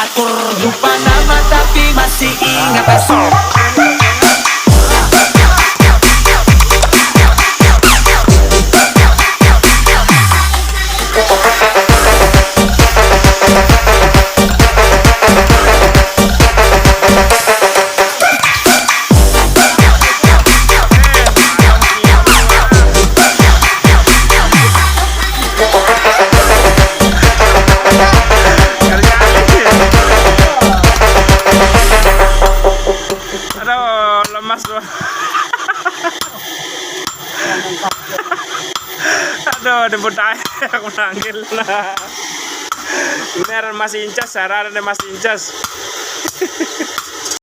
akur. Lupa nama tapi masih ingat asal. Lemas bro. Aduh, debut air aku manggil lah. Bener Mas Incas, saran Mas Incas.